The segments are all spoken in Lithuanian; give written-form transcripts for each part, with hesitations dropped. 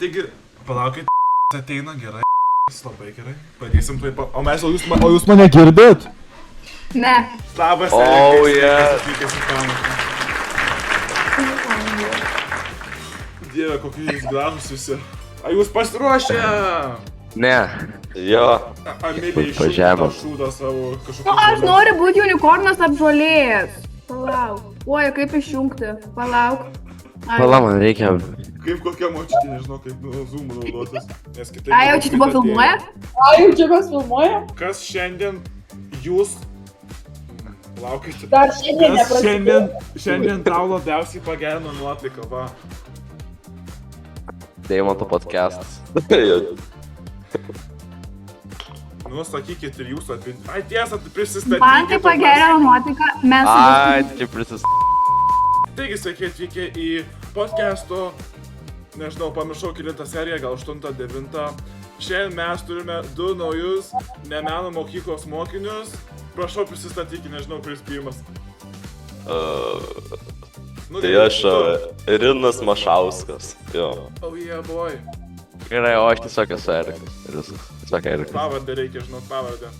taigi, palaukit, ateina gerai, labai gerai. Padėsim tuoj o mes, o jūs mane girdit? Ne. Labas, Oh, yeah. Atvykęs į pamoką. Dieve, kokie jūs gražus visi. A jūs pasiruošę? Ne. Jo. Amilė Pažemo. šūdą savo kažkokį... Nu, aš noriu būti unikornas tarp žolės. Palauk. Oi, kaip išjungti? Palauk. Ai. Pala, man reikia. Kaip kokia močiutė, nežinau, kaip Zoom naudotis. Nes kitaip... Ai, jau čia tipo filmuoja? Ai, jau čia kas filmuoja? Kas šiandien jūs... Laukite. Dar šiandien Kas neprasidėjo. šiandien tau labiausiai pagerino nuotaiką, va. Deimanto podcastas. Nu, sakykit ir jūs atvinti. Ai, tiesa, prisistatykite. Man tai pagerino nuotaiką. Mes Ai, čia prisis... Taigi, sveiki atvykę į podcast'o, nežinau, pamiršau kilintą seriją, gal 8-9. Šiandien mes turime 2 naujus nemeno mokyklos mokinius. Prašau, prisistatykite, nežinau, kuris pirmas. Nu, Tai aš Rinas Mašauskas. Jo. Oh yeah, boy. Gerai, o aš tiesiog esu Erikas. Ir viskas. Tiesiog Erikas. Pavardę reikia, žinot, pavardę.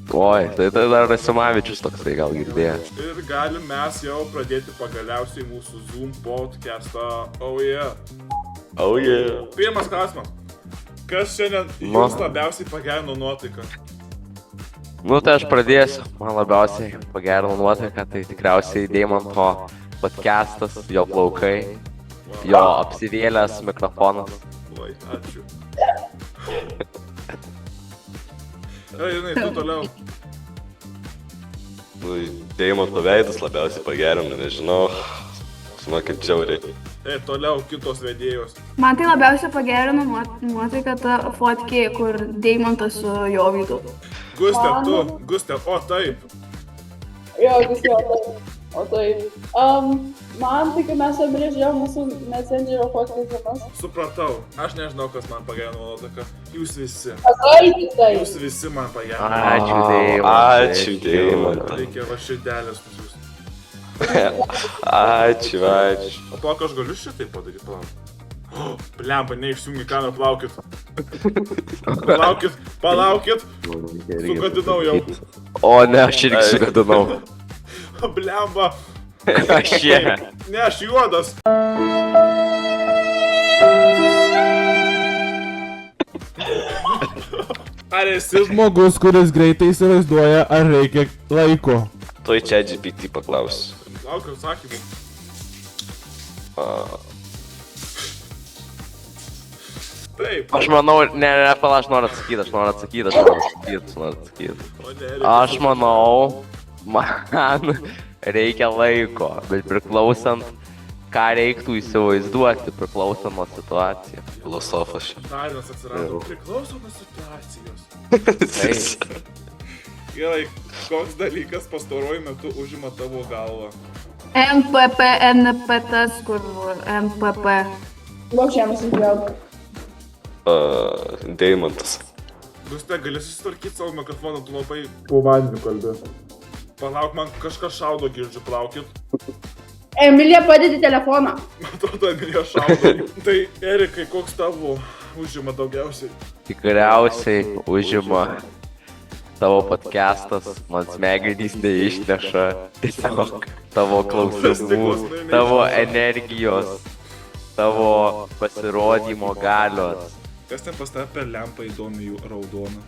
Oi, tai dar Rasimavičius toksai gal girdėjęs. Ir galim mes jau pradėti pagaliausiai mūsų Zoom podcastą. Oh yeah. Oh yeah. Pirmas klausimas. Kas šiandien Man. jums labiausiai pagerino nuotaiką? Nu, tai aš pradėsiu. Man labiausiai pagerino nuotaiką, tai tikriausiai Deimanto podcastas, jo plaukai, jo apsivėlęs mikrofonas. Oi, ačiū. Jinai, tu toliau. Nu, Deimanto veidas labiausiai pagerino, nežinau. Žinokit, džiauriai. Toliau kitos vedėjos. Man tai labiausiai pagerino nuotaiką ta fotkė, kur Deimantas su Jovydu. Gustė, tu, Gustė, o taip. Jo, visi, o taip. Man tai, kai mes abrėžėjom mūsų messengerio fotkės dienas. Supratau, aš nežinau, kas man pagerino nuotaiką. Jūs visi. Atsakyti tai. Jūs visi man pagerino. Ačiū Deimantai. Ačiū, Deimantai. Reikia va širdelės pas jūs. Ačiū, ačiū. O palauk, aš galiu šitai padaryti, palauk. Blemba, neišsijungi kamerą, palaukit. Palaukit. Sugadinau jau. O ne, aš irgi sugadinau. Blemba. Aš jie. Ne, aš juodas. Ar esi žmogus, kuris greitai įsivaizduoja, ar reikia laiko? Tuoj čia GPT paklausiu. Laukiu atsakymų. Taip. Aš manau, ne, pala, aš noriu atsakyti. O ne, Aš manau, man reikia laiko, bet priklausant, ką reiktų įsivaizduoti, priklausant nuo situacijos. Filosofas čia. Darinas atsirado. Priklauso nuo situacijos. Gerai, koks dalykas pastaruoju metu užima tavo galvą? NPP, NPT, kur NPP. Lokščiam įsižiūrėjau. Deimantas. Gustė, gali susitvarkyti savo mikrofoną, tu labai po vandeniu kalbė. Palauk, man kažkas šaudo girdžiu, plaukit. Emilija, padedi telefoną. Man atrodo, Emilija šaudo. Tai, Erikai, koks tavo užima daugiausiai? Tikriausiai užima tavo podcastas, man smegenys neišneša tiesiog tavo klausimų, tavo energijos, tavo pasirodymo galios. Kas ten pas tave per lempą įdomi jų raudoną?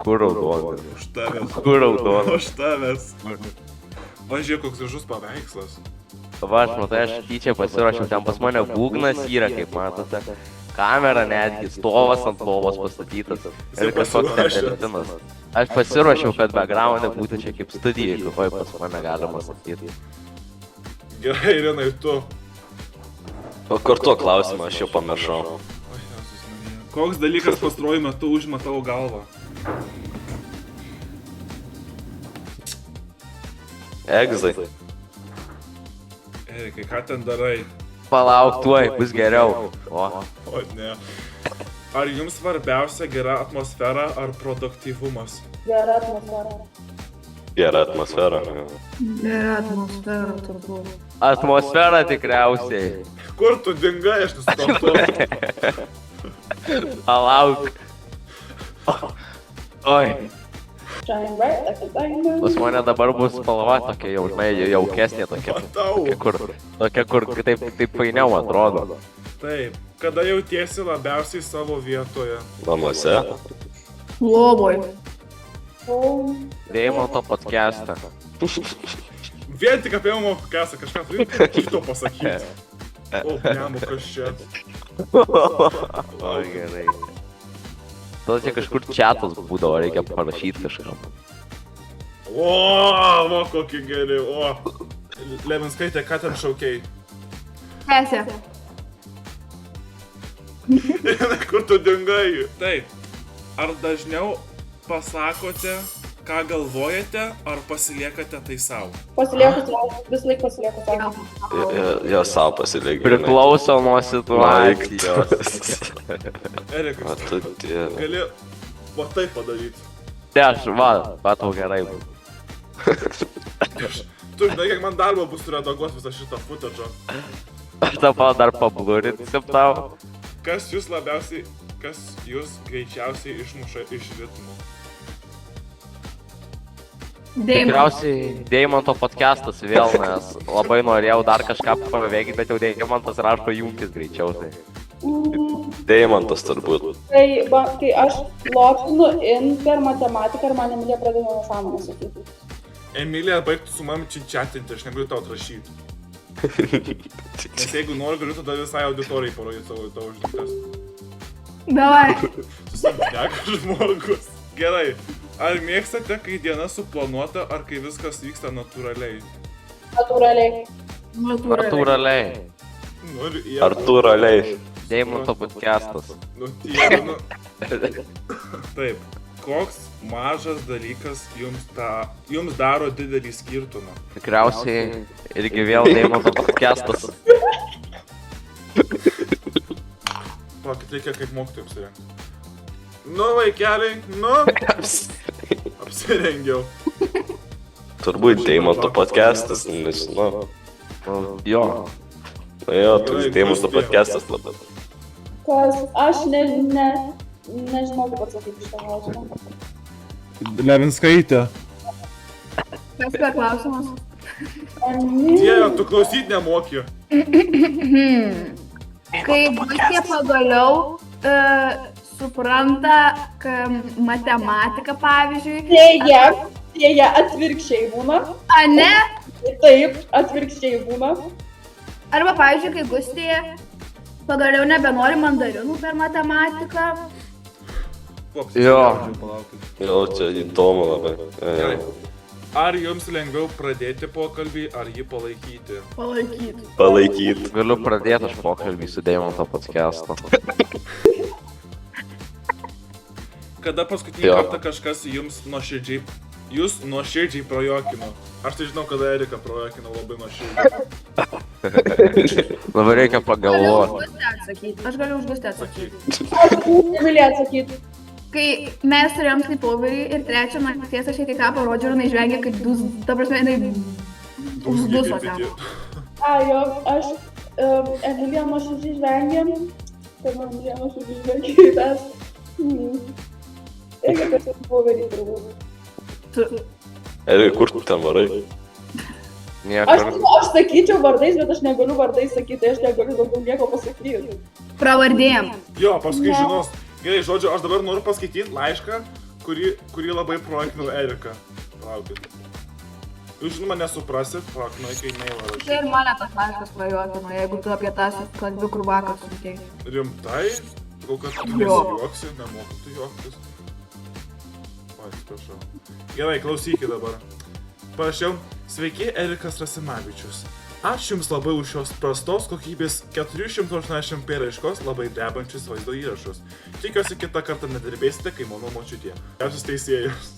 Kur raudona? Už tavęs. Kur raudona? Už tavęs. O žiūrėk, koks gražus paveikslas. Va, aš matai, aš tyčia pasiruošiau, ten pas mane būgnas yra, kaip matote. Kamera netgi, stovas ant lovos pastatytas. Ir kažkoks telefoninas. Aš pasiruošiau, kad background'e būtų čia kaip studija, kai pas mane galima sakyti. Gerai, Irinai, tu. O kartu klausimą, aš jau pamiršau. Oi, Jėzus Marija. Koks dalykas pastaruoju metu užima tavo galvą? Egzai. Erikai, ką ten darai? Palauk, tuoj, bus geriau. O, O ne. Ar jums svarbiausia gera atmosfera ar produktyvumas? Gera atmosfera. Gera atmosfera. Gera atmosfera turbūt. atmosfera tikriausiai. Kur tu dingai, aš nesuprantu. Palauk. Oi. Shine bright like a diamond. Pas mane dabar bus spalva tokia jau, žinai, jaukesnė tokia. Matau. Tokia, kur taip painiau atrodo. Taip, kada jautiesi labiausiai savo vietoje? Namuose. Lovoj. Deimanto podcastą. Vien tik apie mano kasą kažką turiu kito pasakyti. O, nemu, kas čia. O, gerai. Tada čia kažkur chatas būdavo, reikia parašyti kažkam. O, kokį geri, o. Levinskaitė, ką ten šaukiai? Tęsė. Kur tu dingai? Taip, ar dažniau pasakote, ką galvojate, ar pasiliekate tai savo? Pasilieku savo, vis laik pasilieku savo. Jo savo pasiliekė. Priklauso nuo situacijos. Erikas, O tu dieve. gali va taip padaryti. Tai aš, va tau gerai. Tu žinai, kiek man darbo bus redaguoti visą šitą footage'ą. Aš tau dar pablurinsim tau. Kas jūs greičiausiai išmuša iš ritmo? Tikriausiai Deimanto podcastas vėl, nes labai norėjau dar kažką paveikti, bet jau Deimantas rašo jungtis greičiausiai. Deimantas turbūt. Tai kai aš lopinu in per matematiką ir man Emilija pradėjo nesąmonę sakyti. Emilija, baigtų su mami čiatinti, aš negaliu tau atrašyti. Nes jeigu nori, galiu tada visai auditorijai parodyti tavo žinutės. Davai. Susimteka žmogus. Gerai, ar mėgstate, kai diena suplanuota, ar kai viskas vyksta natūraliai? Natūraliai. Artūraliai. Nu, ir jie... Artūraliai. Deimanto podcastas. Nu, tie, nu... Taip, koks mažas dalykas jums daro didelį skirtumą? Tikriausiai irgi vėl Deimanto podcastas. Pakit reikia kaip mokytojai apsirengti. Nu, vaikeliai, nu... Apsirengiau. Turbūt Deimanto podcastas, nežinau. Jo. Na jo, toks Deimanto podcastas labai. Kas aš nežinau, kaip atsakyti šitą klausimą. Levinskaitė. Kas per klausimas? Dieve, tu klausyt nemoki. Kai vaikai pagaliau supranta, kad matematika, pavyzdžiui... Jie atvirkščiai būna. A ne? Taip, atvirkščiai būna. Arba, pavyzdžiui, kai Gustė pagaliau nebenori mandarinų per matematiką. Jo. Jo, čia įdomu labai. Gerai. Ar jums lengviau pradėti pokalbį, ar jį palaikyti? Palaikyti. Palaikyt. Galiu pradėti aš pokalbį su Deimanto podcastu. Kada paskutinį kartą kažkas jums nuoširdžiai prajuokino? Aš tai žinau, kada Erika prajuokino labai nuoširdžiai. Dabar reikia pagalvoti. Aš galiu už Gustę atsakyti. Emilija atsakyti. Kai mes turėjom sleepoverį ir trečią nakties aš kai ką parodžiau ir jinai žvengė, kad ta prasme, jinai užduso ten. Jo, aš Emilija nuoširdžiai žvengė. Tai man Emilija nuoširdžiai žvengė į tas. Irgi per sleepoverį turbūt. Erika, kur tu ten varai? Aš sakyčiau vardais, bet aš negaliu vardais sakyti, aš negaliu daugiau nieko pasakyti. Pravardėjom. Jo, paskui žinos. Gerai, žodžiu, aš dabar noriu paskaityti laišką, kurį labai projektinau Erika. Palaukit. Jūs žinoma nesuprasit, palaukit, nueik į mailą rašyti. Tai ir mane tas laiškas prajuokino, jeigu tu apie tas kalbių krūvaką sunkiai. Rimtai? Kol kad tu nesijuoksi, nemoku tu juoktis. O, atsiprašau. Gerai, klausykit dabar. Parašiau, sveiki, Erikas Rasimavičius. Ačiū Jums labai už šios prastos kokybės 480p raiškos labai drebančius vaizdo įrašus. Tikiuosi kitą kartą nedirbėsite, kai mano močiutė. Geriausias teisėjus.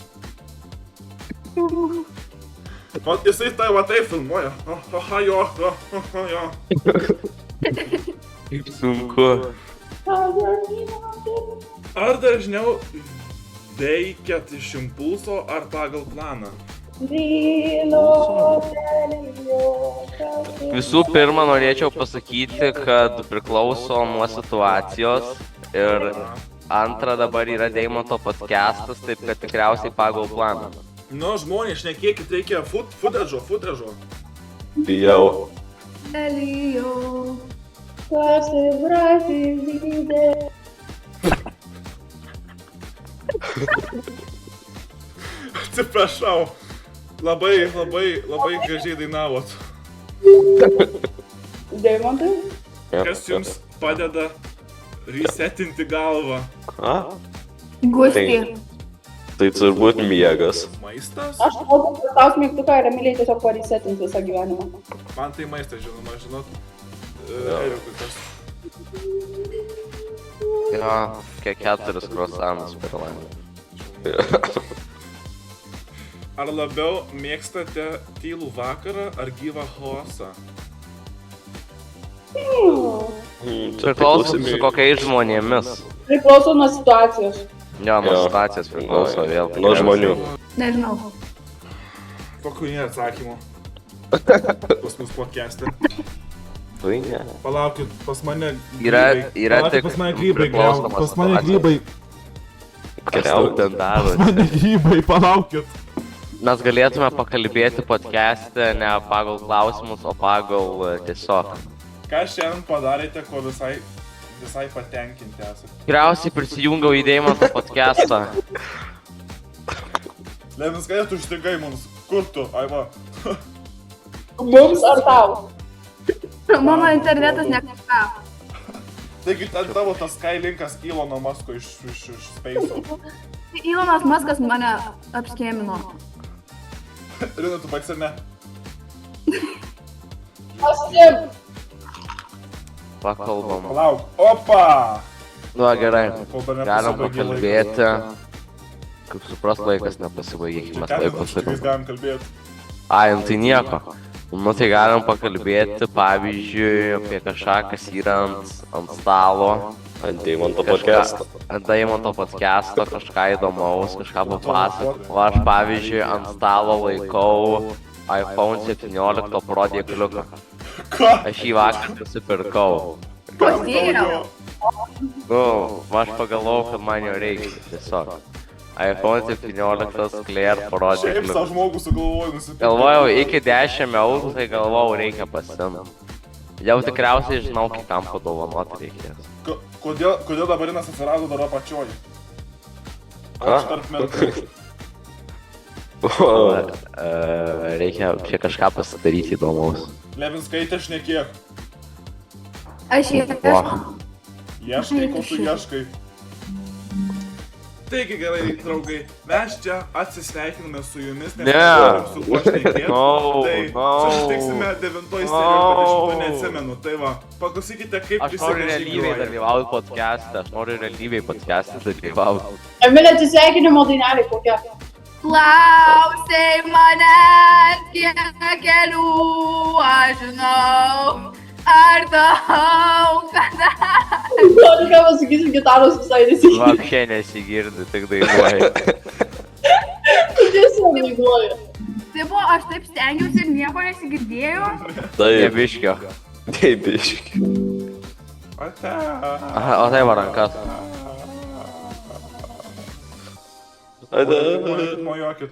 O jisai tai va taip filmuoja. Jo. Kaip sunku. Ar dažniau veikiat iš impulso ar pagal planą? Visų pirma, norėčiau pasakyti, kad priklauso nuo situacijos ir antra dabar yra Deimanto podcastas, taip kad tikriausiai pagal planą. Nu, žmonės, šnekėkit, reikia footage'o. Bijau. Elijo. Pasibražydė. Atsiprašau. Labai gražiai dainavot. Deimantai? Kas jums padeda resetinti galvą? A? Gusti. Tai turbūt miegas. Maistas? Aš kalbu, kad tau mygtuką ir Emiliai tiesiog parisetins visą gyvenimą. Man tai maistas, žinoma, žinot. Erikui tas. Jo, kiek 4 croissants per langą. Ar labiau mėgstate tylų vakarą ar gyvą chaosą? Priklauso su kokiais žmonėmis. Priklauso nuo situacijos. Jo, nuo situacijos priklauso vėl. Nuo žmonių. Nežinau. Kokių nėra atsakymų? Pas mus podcast'e. Tai ne. Palaukit, pas mane Yra Palaukit, tik pas mane grybai, priklausoma pas mane situacija. grybai. Kas tau ten darosi? Mane grybai, palaukit. Mes galėtume pakalbėti podcast'e ne pagal klausimus, o pagal tiesiog. Ką šiandien padarėte, ko visai patenkinti esate? Tikriausiai prisijungiau į Deimanto podcast'ą. Levinskai, tu užstrigai mums. Kur tu, Aiva? Mums ar tau? Mano internetas ne kažką. Taigi ten tavo tas Skylinkas Elono Musko iš Space'o. Elonas Muskas mane apskėmino. Rina, tu baigsi ar ne? Aš taip. Pakalbam. Palauk. Opa! Nu, gerai. Kol dar Galim nepasibaigė pakalbėti. Kaip supras, laikas nepasibaigė, mes Ką laiko mes turim. galim kalbėti? Ai, nu tai nieko. Nu tai galim pakalbėti, pavyzdžiui, apie kažką, kas yra ant stalo. Ant Deimanto podcast'o. Ant Deimanto podcast'o, kažką įdomaus, kažką papasakot. O aš, pavyzdžiui, ant stalo laikau iPhone 17 Pro dėkliuką. Ką? Aš jį vakar nusipirkau. Pasėjau. Nu, aš pagalvojau, kad man jo reikia tiesiog. iPhone 17 Clear Pro Šiaip savo dėkliuką. žmogus sugalvoju nusipirkti. Galvojau, iki 10 eurų, tai galvojau, reikia pasimti. Jau tikriausiai žinau, kitam padovanoti reikės. Kodėl dabar Rinas atsirado dar apačioj? Ką? Aš tarp mergų. Reikia čia kažką pasidaryti įdomaus. Levinskaitė šnekėk. Aš jį Ieškai, ko tu ieškai. Taigi gerai, draugai, mes čia atsisveikiname su jumis, nes Ne. neturim su kuo šnekėti. No, Tai no. susitiksime 9 serijoje, bet aš to neatsimenu. Tai va, paklausykite, kaip Aš noriu realybėje dalyvauti podcast'e, aš noriu realybėje podcast'e dalyvauti. Emilė, atsisveikinimo dainelė kokia? Klausai manęs, kiek kelių aš žinau. Ar daug kada. Noriu ką pasakysiu, gitaros visai nesigirdi. Vapšė nesigirdi, tik dainuoju. Tiesiog dainuoju. Tai buvo, aš taip stengiausi ir nieko nesigirdėjau. Taip, Nebiškio. taip biški. Ate. Aha, o tai va rankas. Ada. Mojuokit.